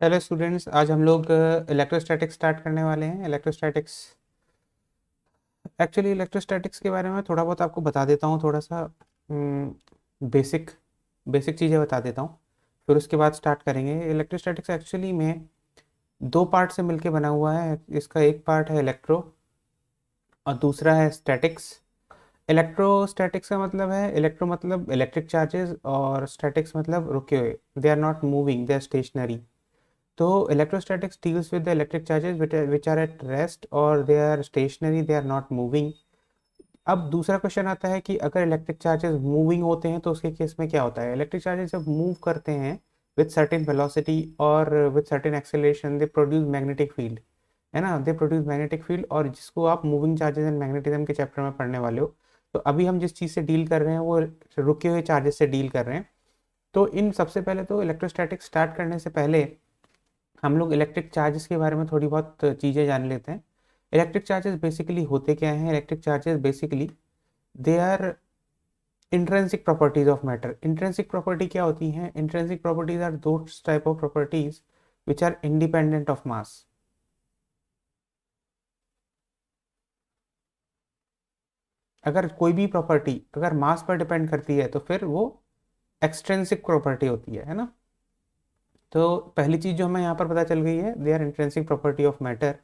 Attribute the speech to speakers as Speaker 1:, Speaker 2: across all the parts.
Speaker 1: Hello students, आज हम लोग इलेक्ट्रोस्टैटिक्स स्टार्ट करने वाले हैं। इलेक्ट्रोस्टैटिक्स एक्चुअली इलेक्ट्रोस्टैटिक्स के बारे में थोड़ा बहुत आपको बता देता हूँ। थोड़ा सा बेसिक बेसिक चीज़ें बता देता हूँ, फिर उसके बाद स्टार्ट करेंगे। इलेक्ट्रोस्टैटिक्स एक्चुअली में दो पार्ट से मिलके बना हुआ है। इसका एक पार्ट है इलेक्ट्रो और दूसरा है स्टैटिक्स। इलेक्ट्रोस्टैटिक्स का मतलब है, इलेक्ट्रो मतलब इलेक्ट्रिक चार्जेस और स्टैटिक्स मतलब रुके हुए। They are not moving, they are stationary. तो electrostatics deals with the electric charges which are at rest or they are stationary, they are not moving. अब दूसरा क्वेश्चन आता है कि अगर इलेक्ट्रिक चार्जेस मूविंग होते हैं तो उसके केस में क्या होता है। इलेक्ट्रिक चार्जेस जब मूव करते हैं विद सर्टेन वेलोसिटी और with certain acceleration, they produce magnetic field, है ना। दे प्रोड्यूस मैग्नेटिक फील्ड, और जिसको आप मूविंग चार्जेस एंड मैग्नेटिज्म के चैप्टर में पढ़ने वाले हो। तो अभी हम जिस चीज़ से डील कर रहे हैं वो रुके हुए चार्जेस से डील कर रहे हैं। तो इन सबसे पहले तो इलेक्ट्रोस्टैटिक स्टार्ट करने से पहले हम लोग इलेक्ट्रिक चार्जेस के बारे में थोड़ी बहुत चीज़ें जान लेते हैं। इलेक्ट्रिक चार्जेस बेसिकली होते क्या हैं। Electric charges basically they are intrinsic properties of matter. Intrinsic property क्या होती हैं? Intrinsic properties are those type of properties which are independent of mass. अगर कोई भी प्रॉपर्टी अगर मास पर डिपेंड करती है तो फिर वो एक्सट्रिंसिक प्रॉपर्टी होती है ना। तो पहली चीज जो हमें यहाँ पर पता चल गई है, they are intrinsic property of matter.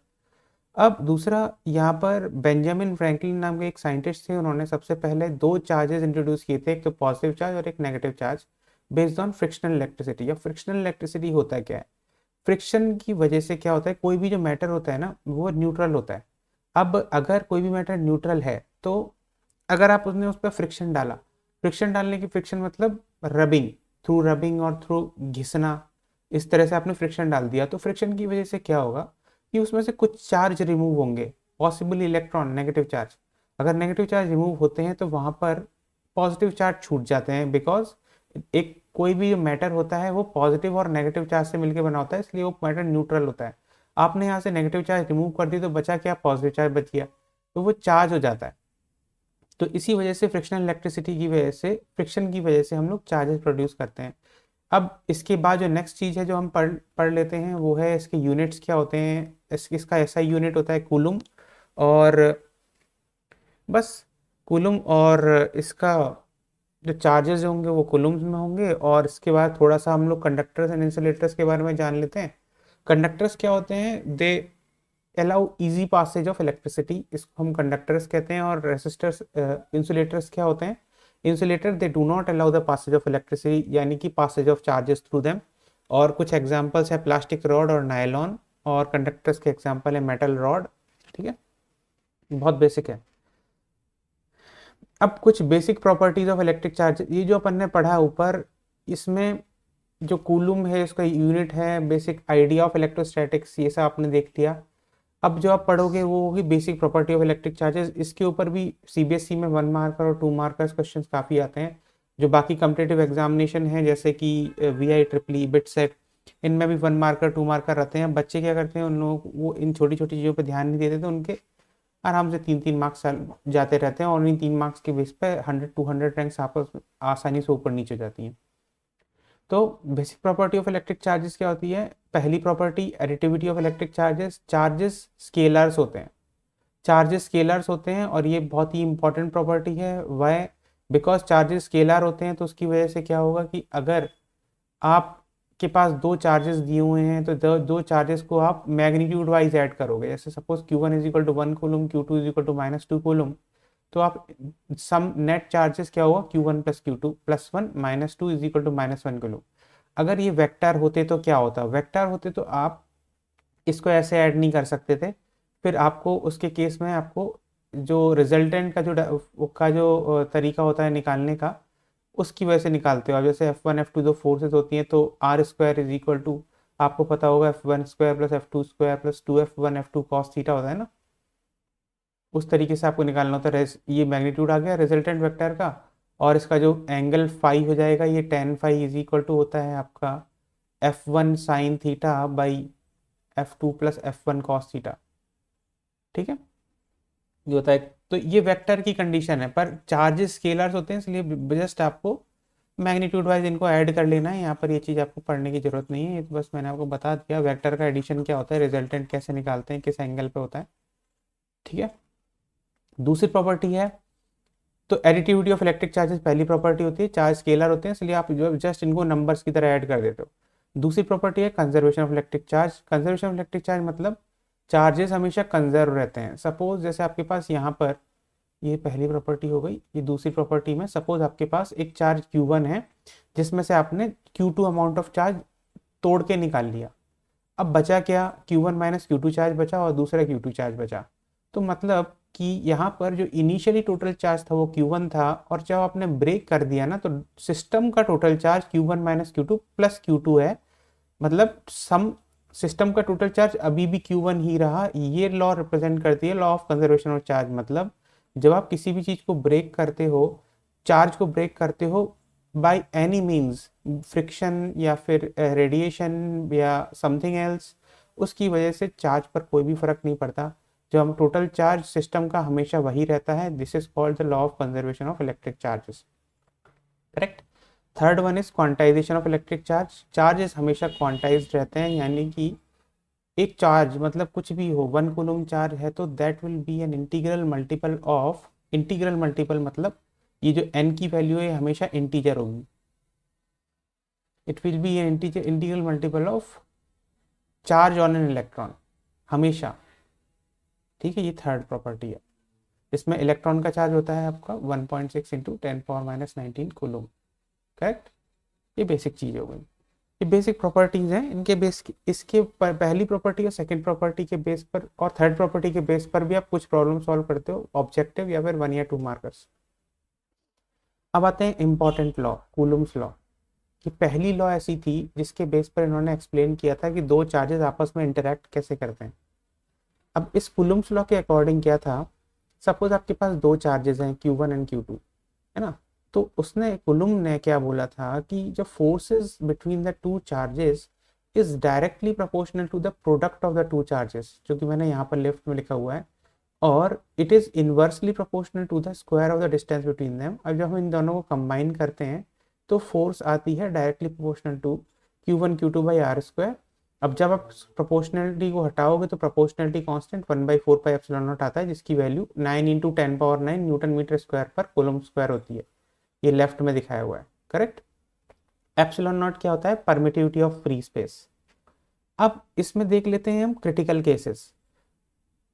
Speaker 1: अब दूसरा, यहाँ पर बेंजामिन फ्रैंकलिन नाम के एक साइंटिस्ट थे। उन्होंने सबसे पहले दो चार्जेस इंट्रोड्यूस किए थे, एक तो पॉजिटिव चार्ज और एक negative charge, based on frictional electricity. या फ्रिक्शनल इलेक्ट्रिसिटी होता है क्या है? फ्रिक्शन की वजह से क्या होता है, कोई भी जो मैटर होता है ना वो न्यूट्रल होता है। अब अगर कोई भी मैटर न्यूट्रल है तो अगर आप उसने उस पर फ्रिक्शन डाला, फ्रिक्शन डालने की, फ्रिक्शन मतलब रबिंग, थ्रू रबिंग और थ्रू घिसना, इस तरह से आपने फ्रिक्शन डाल दिया, तो फ्रिक्शन की वजह से क्या होगा कि उसमें से कुछ चार्ज रिमूव होंगे, पॉसिबली इलेक्ट्रॉन, नेगेटिव चार्ज। अगर नेगेटिव चार्ज रिमूव होते हैं तो वहां पर पॉजिटिव चार्ज छूट जाते हैं, बिकॉज एक कोई भी जो मैटर होता है वो पॉजिटिव और नेगेटिव चार्ज से मिलकर बना होता है, इसलिए वो मैटर न्यूट्रल होता है। आपने यहाँ से नेगेटिव चार्ज रिमूव कर दी तो बचा क्या? पॉजिटिव चार्ज बच गया, तो वो चार्ज हो जाता है। तो इसी वजह से फ्रिक्शनल इलेक्ट्रिसिटी की वजह से, फ्रिक्शन की वजह से हम लोग चार्जेस प्रोड्यूस करते हैं। अब इसके बाद जो नेक्स्ट चीज़ है जो हम पढ़ पढ़ लेते हैं वो है इसके यूनिट्स क्या होते हैं। इसका ऐसा यूनिट होता है कूलम, और बस कूलम। और इसका जो चार्जेस होंगे वो कूलम्स में होंगे। और इसके बाद थोड़ा सा हम लोग कंडक्टर्स एंड इंसुलेटर्स के बारे में जान लेते हैं। कंडक्टर्स क्या होते हैं? They allow easy passage of electricity, इसको हम कंडक्टर्स कहते हैं। और रेसिस्टर्स, इंसुलेटर्स क्या होते हैं? Insulator they do not allow the passage of electricity, यानी कि passage of charges through them. और कुछ एग्जांपल्स है प्लास्टिक रॉड और नायलॉन। और कंडक्टर्स के एग्जांपल है मेटल रॉड। ठीक है, बहुत बेसिक है। अब कुछ basic properties of electric charge, ये जो अपन ने पढ़ा ऊपर, इसमें जो कूलम है इसका यूनिट है, बेसिक आइडिया ऑफ इलेक्ट्रोस्टैटिक्स, ये सब आपने देख लिया। अब जो आप पढ़ोगे वो होगी basic property of electric charges. इसके ऊपर भी सीबीएसई में 1 मार्कर और 2 मार्कर्स क्वेश्चन काफ़ी आते हैं। जो बाकी कम्पिटेटिव एग्जामिनेशन है जैसे कि V I triple E, BITSAT, इनमें भी 1 मार्कर 2 मार्कर रहते हैं। बच्चे क्या करते हैं, उन लोग वो इन छोटी छोटी चीज़ों पर ध्यान नहीं देते, तो उनके आराम से 3-3 मार्क्स जाते रहते हैं, और इन 3 मार्क्स के बेस पे 100-200 रैंक्स आपस में आसानी से ऊपर नीचे जाती हैं। तो basic property of electric charges क्या होती है? पहली property, additivity of electric charges. Charges scalars होते हैं, चार्जेस स्केलर्स होते हैं, और ये बहुत ही इंपॉर्टेंट प्रॉपर्टी है। वाई? बिकॉज चार्जेस स्केलर होते हैं, तो उसकी वजह से क्या होगा कि अगर आपके पास दो चार्जेस दिए हुए हैं तो दो चार्जेस को आप मैग्नीट्यूड वाइज ऐड करोगे। जैसे suppose Q1 = 1 coulomb, Q2 = -2 coulomb, तो आप सम नेट चार्जेस क्या होगा? Q1 + Q2 + 1 -2 = -1 coulomb. अगर ये वेक्टर होते तो क्या होता? वेक्टर होते तो आप इसको ऐसे ऐड नहीं कर सकते थे। फिर आपको उसके केस में आपको जो रिजल्टेंट का जो तरीका होता है निकालने का, उसकी वजह से निकालते हो आप। जैसे F1 F2 दो फोर्सेस होती हैं, तो R² = आपको पता होगा F1² + F2² + 2F1 F2 cos theta होता है ना। उस तरीके से आपको निकालना होता है। ये मैग्नीट्यूड आ गया रिजल्टेंट वेक्टर का, और इसका जो एंगल फाई हो जाएगा ये tan phi होता है आपका F1 sin थीटा/F2 + F1 cos theta. ठीक है, ये होता है। तो ये वेक्टर की कंडीशन है, पर चार्जेस स्केलर्स होते हैं, इसलिए जस्ट आपको मैग्नीट्यूड वाइज इनको ऐड कर लेना है, यहाँ पर ये चीज़ आपको पढ़ने की जरूरत नहीं है, ये तो बस मैंने आपको बता दिया वेक्टर का एडिशन क्या होता है, रिजल्टेंट कैसे निकालते हैं, किस एंगल पे होता है। ठीक है, दूसरी प्रॉपर्टी है तो एडिटिविटी ऑफ इलेक्ट्रिक चार्जेस, पहली प्रॉपर्टी होती है, चार्ज स्केलर होते हैं इसलिए आप जो जस्ट इनको नंबर्स की तरह ऐड कर देते हो। दूसरी प्रॉपर्टी है conservation of electric charge. Conservation of electric charge मतलब चार्जेस हमेशा कंजर्व रहते हैं। सपोज जैसे आपके पास यहाँ पर ये पहली प्रॉपर्टी हो गई, ये दूसरी प्रॉपर्टी में सपोज आपके पास एक चार्ज Q1 है जिसमें से आपने Q2 अमाउंट ऑफ चार्ज तोड़ के निकाल लिया। अब बचा क्या, Q1 माइनस Q2 चार्ज बचा और दूसरा Q2 चार्ज बचा। तो मतलब कि यहाँ पर जो इनिशियली टोटल चार्ज था वो Q1 था, और जब आपने ब्रेक कर दिया ना तो सिस्टम का total charge Q1 minus Q2 plus Q2 है। मतलब सम सिस्टम का टोटल चार्ज अभी भी Q1 ही रहा। ये लॉ रिप्रेजेंट करती है law of conservation of charge. मतलब जब आप किसी भी चीज को ब्रेक करते हो, चार्ज को ब्रेक करते हो बाय एनी मींस, फ्रिक्शन या फिर रेडिएशन या समथिंग एल्स, उसकी वजह से चार्ज पर कोई भी फर्क नहीं पड़ता। जो हम टोटल चार्ज सिस्टम का हमेशा वही रहता है। This is called the law of conservation of electric charges. Correct. Third one is quantization of electric charge. Charges हमेशा क्वांटाइज्ड रहते हैं, यानी कि एक चार्ज मतलब कुछ भी हो, 1 कूलम चार्ज है तो that will be an integral multiple of, integral multiple मतलब ये जो n की वैल्यू है हमेशा इंटीजर होगी। It will be an integral multiple of charge on an electron हमेशा। ठीक है, ये थर्ड प्रॉपर्टी है। इसमें इलेक्ट्रॉन का चार्ज होता है आपका 1.6 इंटू 10⁻⁻19 कूलम। करेक्ट, ये बेसिक चीज हो गई। ये बेसिक प्रॉपर्टीज हैं, इनके बेस इसके पहली प्रॉपर्टी और सेकंड प्रॉपर्टी के बेस पर और थर्ड प्रॉपर्टी के बेस पर भी आप कुछ प्रॉब्लम सॉल्व करते हो, ऑब्जेक्टिव या फिर 1 या 2 मार्कर्स। अब आते हैं इंपॉर्टेंट लॉ, कूलम्स लॉ। कि पहली लॉ ऐसी थी जिसके बेस पर इन्होंने एक्सप्लेन किया था कि दो चार्जेस आपस में इंटरेक्ट कैसे करते हैं। अब इस कूलम्स लॉ के अकॉर्डिंग क्या था, सपोज आपके पास दो चार्जेस हैं Q1 एंड Q2, है ना। तो उसने कुलुम ने क्या बोला था कि जो forces between the two charges is directly proportional to the product of the two charges, जो कि मैंने यहाँ पर लेफ्ट में लिखा हुआ है, और it is inversely proportional to the square of the distance between them. अब जब हम इन दोनों को कंबाइन करते हैं तो फोर्स आती है directly proportional to Q1 Q2 by r square. अब जब आप प्रोपोर्शनलिटी को हटाओगे तो proportionality constant 1/4 pi epsilon naught आता है, जिसकी value 9 into 10⁻9 newton metre square पर कूलम स्क्वायर होती है। ये लेफ्ट में दिखाया हुआ है। करेक्ट। एप्सिलॉन नॉट क्या होता है, परमिटिविटी ऑफ फ्री स्पेस। अब इसमें देख लेते हैं हम क्रिटिकल केसेस।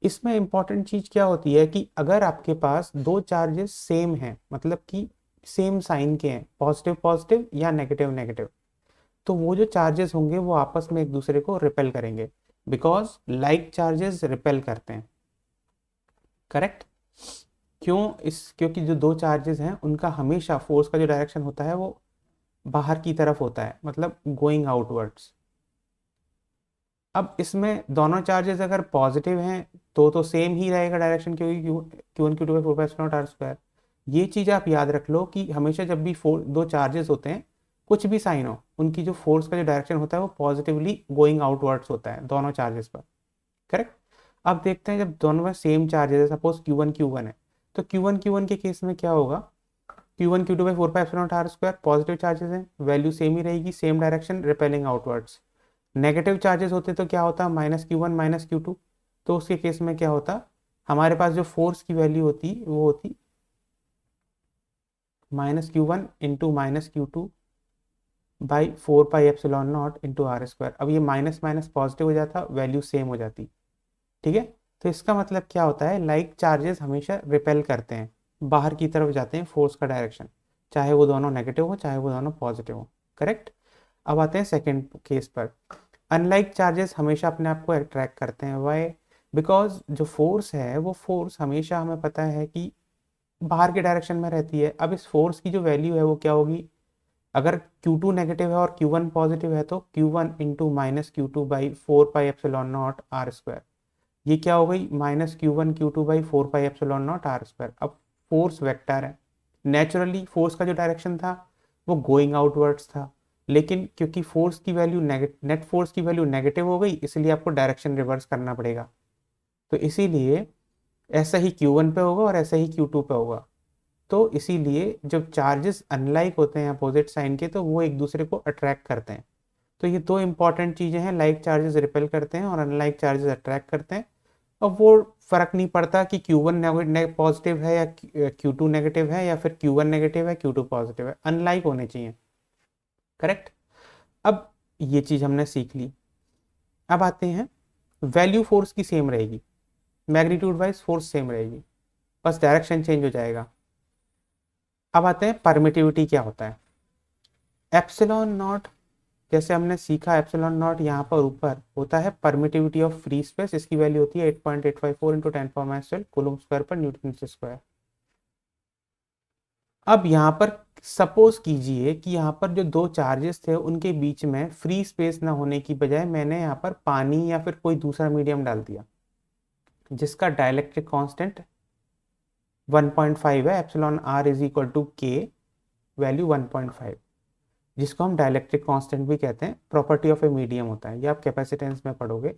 Speaker 1: इसमें इंपॉर्टेंट चीज क्या होती है कि अगर आपके पास दो चार्जेस सेम हैं, मतलब कि सेम साइन के हैं, पॉजिटिव पॉजिटिव या नेगेटिव नेगेटिव, तो वो जो चार्जेस होंगे वो आपस में एक दूसरे को रिपेल करेंगे, बिकॉज लाइक चार्जेस रिपेल करते हैं। करेक्ट। क्योंकि जो दो चार्जेस हैं उनका हमेशा फोर्स का जो डायरेक्शन होता है वो बाहर की तरफ होता है, मतलब गोइंग आउटवर्ड्स। अब इसमें दोनों चार्जेस अगर पॉजिटिव हैं तो सेम ही रहेगा डायरेक्शन, क्योंकि Q1 Q2 by 4 are square. ये चीज़ आप याद रख लो कि हमेशा जब भी दो चार्जेस होते हैं, कुछ भी साइन हो, उनकी जो फोर्स का जो डायरेक्शन होता है वो पॉजिटिवली गोइंग आउटवर्ड्स होता है दोनों चार्जेस पर। करेक्ट। अब देखते हैं जब दोनों में सेम चार्जेस है, सपोज Q1 Q1 है, तो Q1 Q1 के केस में क्या होगा, Q1 Q2 by 4 pi epsilon naught r square, positive charges हैं, वैल्यू सेम ही रहेगी, same direction, repelling outwards. Negative charges होते तो क्या होता, -Q1 -Q2, तो उसके केस में क्या होता, हमारे पास जो फोर्स की वैल्यू होती वो होती -Q1 into -Q2 by 4 pi epsilon naught into r square. अब ये माइनस माइनस पॉजिटिव हो जाता, वैल्यू सेम हो जाती। ठीक है, तो इसका मतलब क्या होता है, लाइक चार्जेस हमेशा रिपेल करते हैं, बाहर की तरफ जाते हैं फोर्स का डायरेक्शन, चाहे वो दोनों नेगेटिव हो चाहे वो दोनों पॉजिटिव हो। करेक्ट। अब आते हैं सेकेंड केस पर। अनलाइक चार्जेस हमेशा अपने आप को अट्रैक्ट करते हैं। वाई, बिकॉज जो फोर्स है वो फोर्स हमेशा हमें पता है कि बाहर के डायरेक्शन में रहती है। अब इस फोर्स की जो वैल्यू है वो क्या होगी, अगर Q2 नेगेटिव है और Q1 पॉजिटिव है तो Q1 into -Q2 by 4 pi epsilon naught r square. ये क्या हो गई, -Q1 Q2 by 4 pi epsilon naught r square. अब फोर्स वेक्टर है, नेचुरली फोर्स का जो डायरेक्शन था वो गोइंग आउटवर्ड्स था, लेकिन क्योंकि फोर्स की वैल्यू नेट फोर्स की वैल्यू नेगेटिव हो गई, इसलिए आपको डायरेक्शन रिवर्स करना पड़ेगा। तो इसीलिए ऐसा ही Q1 पे होगा और ऐसा ही Q2 पे होगा। तो इसीलिए जब चार्जेस अनलाइक होते हैं अपोजिट साइन के, तो वो एक दूसरे को अट्रैक्ट करते हैं। तो ये दो इंपॉर्टेंट चीजें हैं, लाइक चार्जेस रिपेल करते हैं और अनलाइक चार्जेस अट्रैक्ट करते हैं। अब वो फर्क नहीं पड़ता कि Q1 पॉजिटिव है या Q2 नेगेटिव है, या फिर Q1 नेगेटिव है Q2 पॉजिटिव है, अनलाइक होने चाहिए। करेक्ट। अब ये चीज हमने सीख ली। अब आते हैं, वैल्यू फोर्स की सेम रहेगी, मैग्नीट्यूड वाइज फोर्स सेम रहेगी, बस डायरेक्शन चेंज हो जाएगा। अब आते हैं परमिटिविटी क्या होता है। एप्सिलॉन नॉट, जैसे हमने सीखा एप्सिलॉन नॉट यहाँ पर ऊपर होता है परमिटिविटी ऑफ फ्री स्पेस, इसकी वैल्यू होती है 8.854 इंटू 10⁻12 कूलम स्क्वायर पर न्यूटन स्क्वायर। अब यहाँ पर सपोज कीजिए कि यहाँ पर जो दो चार्जेस थे उनके बीच में फ्री स्पेस ना होने की बजाय मैंने यहाँ पर पानी या फिर कोई दूसरा मीडियम डाल दिया, जिसका डाइलेक्ट्रिक कांस्टेंट 1.5 है, epsilon r is equal to K, value 1.5, जिसको हम डाइलेक्ट्रिक कांस्टेंट भी कहते हैं, प्रॉपर्टी ऑफ ए मीडियम होता है, ये आप कैपेसिटेंस में पढ़ोगे।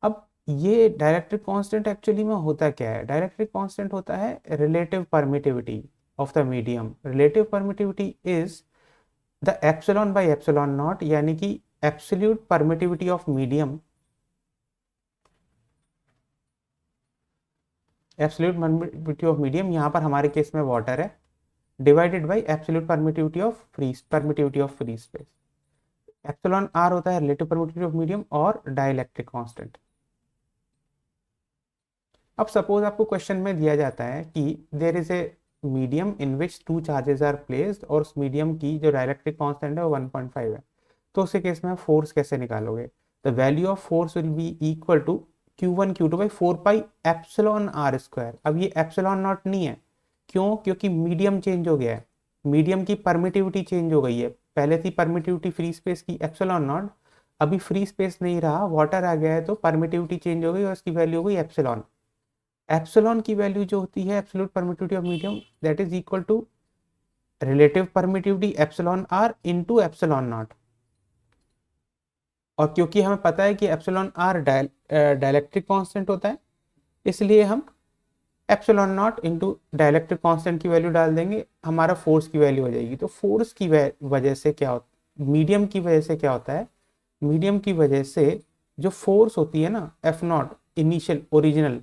Speaker 1: अब ये डाइलेक्ट्रिक कांस्टेंट एक्चुअली में होता क्या है, डाइलेक्ट्रिक कांस्टेंट होता है relative permittivity of the medium. Relative permittivity is the epsilon by epsilon naught, यानी कि absolute permittivity of medium, absolute permittivity of medium यहाँ पर हमारे केस में वाटर है, divided by absolute permittivity of free space. Epsilon r होता है relative permittivity of medium और डाइलेक्ट्रिक कांस्टेंट। अब सपोज आपको क्वेश्चन में दिया जाता है कि there is a medium in which two charges are placed, और उस मीडियम की जो डाइलेक्ट्रिक कांस्टेंट है वो 1.5 है, तो उस केस में आप फोर्स कैसे निकालोगे। The value of force will be equal to Q1 Q2 by 4 pi epsilon r square. अब ये एप्सिलॉन नॉट नहीं है, क्यों, क्योंकि मीडियम चेंज हो गया है, मीडियम की परमिटिविटी चेंज हो गई है। पहले थी परमिटिविटी फ्री स्पेस की एप्सिलॉन नॉट, अभी फ्री स्पेस नहीं रहा, वाटर आ गया है, तो परमिटिविटी चेंज हो गई और इसकी वैल्यू हो गई एप्सिलॉन। एप्सिलॉन की वैल्यू जो होती है absolute permittivity of medium, that is equal to relative permittivity epsilon r into epsilon naught. और क्योंकि हमें पता है कि एप्सिलॉन आर डाइलेक्ट्रिक कांस्टेंट होता है, इसलिए हम epsilon naught into dielectric constant की वैल्यू डाल देंगे, हमारा फोर्स की वैल्यू हो जाएगी। तो फोर्स की वजह से क्या होता, मीडियम की वजह से क्या होता है, मीडियम की वजह से जो फोर्स होती है ना एफ नॉट इनिशियल ओरिजिनल,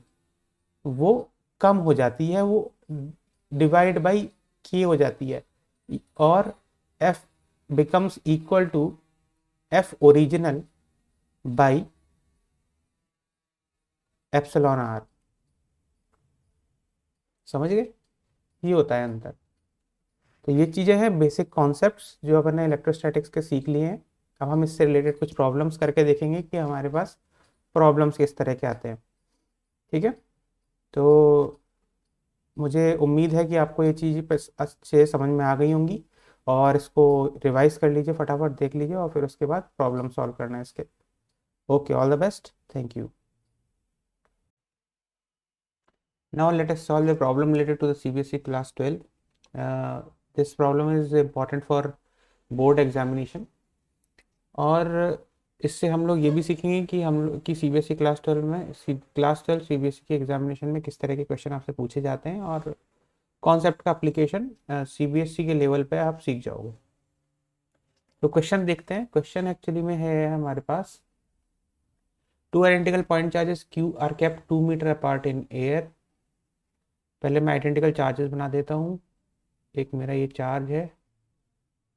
Speaker 1: वो कम हो जाती है, वो डिवाइड बाई के हो जाती है, और F becomes equal to F original by epsilon r. समझ गए, ये होता है अंतर। तो ये चीजें हैं बेसिक कॉन्सेप्ट्स जो अपन ने इलेक्ट्रोस्टैटिक्स के सीख लिए हैं। अब हम इससे रिलेटेड कुछ प्रॉब्लम्स करके देखेंगे कि हमारे पास प्रॉब्लम्स किस तरह के आते हैं। ठीक है, तो मुझे उम्मीद है कि आपको ये चीज़ अच्छे समझ में आ गई होंगी, और इसको रिवाइज कर लीजिए, फटाफट देख लीजिए, और फिर उसके बाद प्रॉब्लम सॉल्व करना है इसके। Okay, all the best, thank you. Now let us solve the problem related to the CBSE class 12. This problem is important for board examination, और इससे हम लोग ये भी सीखेंगे कि हम लोग की CBSE क्लास 12 में क्लास 12 CBSE के एग्जामिनेशन में किस तरह के क्वेश्चन आपसे पूछे जाते हैं, और कॉन्सेप्ट का एप्लीकेशन CBSE के लेवल पे आप सीख जाओगे। तो क्वेश्चन देखते हैं। क्वेश्चन एक्चुअली में है हमारे पास, two identical point charges Q are kept 2 metre apart in air. पहले मैं आइडेंटिकल चार्जेस बना देता हूँ। एक मेरा ये चार्ज है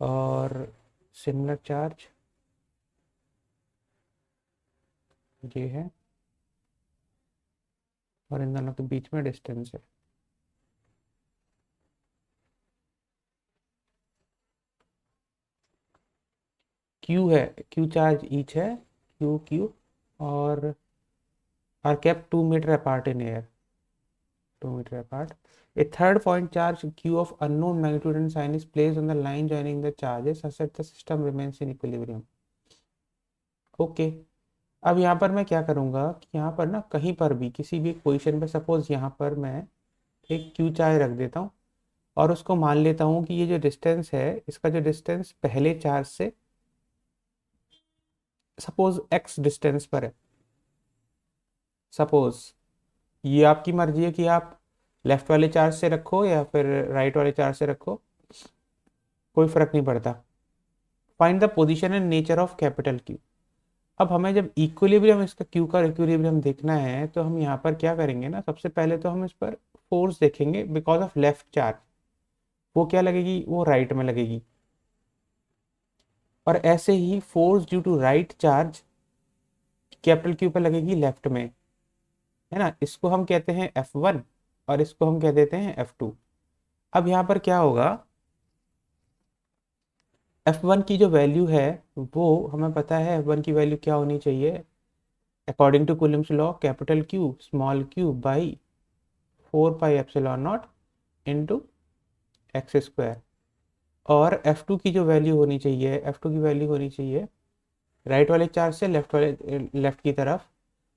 Speaker 1: और सिमिलर चार्ज ये है, और इन दोनों के बीच में डिस्टेंस है। Q है, Q चार्ज ईच है, Q और are kept 2 metre apart in air, 2 meter apart. A third point charge Q of unknown magnitude and sign is placed on the line joining the charges such that the system remains in equilibrium. Okay. अब यहाँ पर मैं क्या करूँगा कि यहाँ पर ना कहीं पर भी किसी भी पोजीशन पे, सपोज यहाँ पर मैं एक Q चार्ज रख देता हूँ, और उसको मान लेता हूँ कि ये जो डिस्टेंस है, इसका जो डिस्टेंस पहले चार्ज से सपोज x डिस्टेंस पर है। सपोज ये आपकी मर्जी है कि आप लेफ्ट वाले चार्ज से रखो या फिर राइट वाले चार्ज से रखो, कोई फर्क नहीं पड़ता। Find the position and nature of capital Q. अब हमें जब इक्विलिब्रियम, इसका क्यू का इक्विलिब्रियम देखना है तो हम यहाँ पर क्या करेंगे ना, सबसे पहले तो हम इस पर फोर्स देखेंगे बिकॉज ऑफ लेफ्ट चार्ज। वो क्या लगेगी, वो राइट में लगेगी। और ऐसे ही force due to right charge capital Q पर लगेगी लेफ्ट में, है ना। इसको हम कहते हैं F1 और इसको हम कह देते हैं F2। अब यहाँ पर क्या होगा, F1 की जो वैल्यू है वो हमें पता है, F1 की वैल्यू क्या होनी चाहिए, according to Coulomb's law, capital Q small Q by 4 pi epsilon naught into x square. और F2 की जो वैल्यू होनी चाहिए, F2 की वैल्यू होनी चाहिए राइट वाले चार्ज से लेफ्ट की तरफ,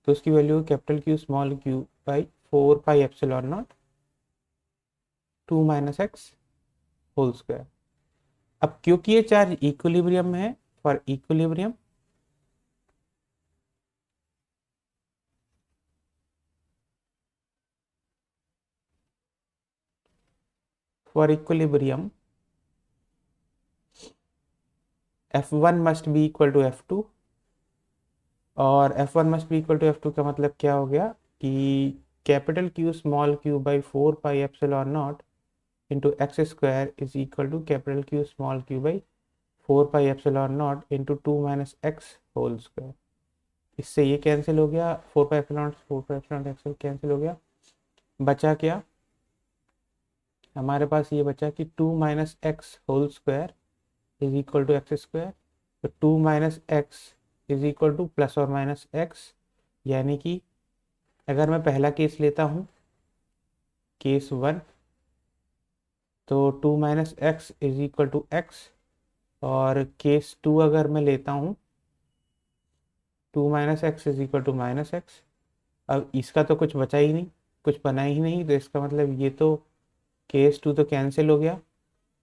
Speaker 1: तो उसकी value capital Q small Q by 4 pi epsilon naught 2 - x whole square. अब क्योंकि ये चार्ज इक्विलिब्रियम में है, for equilibrium F1 must be equal to F2। और F1 must be equal to F2 का मतलब क्या हो गया कि capital Q small Q by 4 pi epsilon naught into x square is equal to capital Q small Q by 4 pi epsilon naught into 2 - x whole square. इससे ये cancel हो गया, 4 पाई एप्सिलॉन एक्स कैंसिल हो गया, बचा क्या हमारे पास, ये बचा कि 2 - x whole square is equal to x square. तो 2 - x is equal to plus और माइनस एक्स, यानी कि अगर मैं पहला केस लेता हूँ, केस 1, तो 2 - x is equal to x. और केस 2 अगर मैं लेता हूँ, 2 - x is equal to -x। अब इसका तो कुछ बचा ही नहीं, कुछ बना ही नहीं, तो इसका मतलब ये तो केस 2 तो कैंसिल हो गया।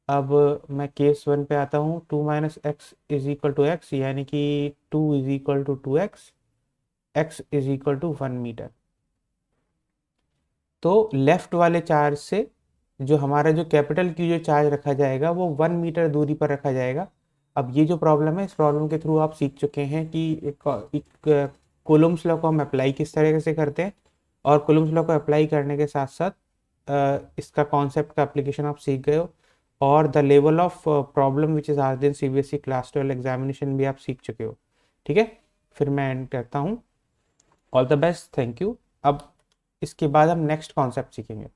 Speaker 1: अब मैं केस 1 पे आता हूँ, 2 - x is equal to x, यानी कि 2 is equal to 2x, x is equal to 1 metre. तो लेफ्ट वाले चार्ज से जो हमारा जो कैपिटल क्यू जो चार्ज रखा जाएगा वो 1 मीटर दूरी पर रखा जाएगा। अब ये जो प्रॉब्लम है, इस प्रॉब्लम के थ्रू आप सीख चुके हैं कि एक कूलम्स लॉ को हम अप्लाई किस तरह से करते हैं, और कूलम्स लॉ को अप्लाई करने के साथ साथ इसका कॉन्सेप्ट का एप्लीकेशन आप सीख गए हो, और the level of problem which is आज इन CBSE क्लास 12 एग्जामिनेशन भी आप सीख चुके हो। ठीक है, फिर मैं एंड करता हूँ। All the best, thank you. अब इसके बाद हम नेक्स्ट कॉन्सेप्ट सीखेंगे।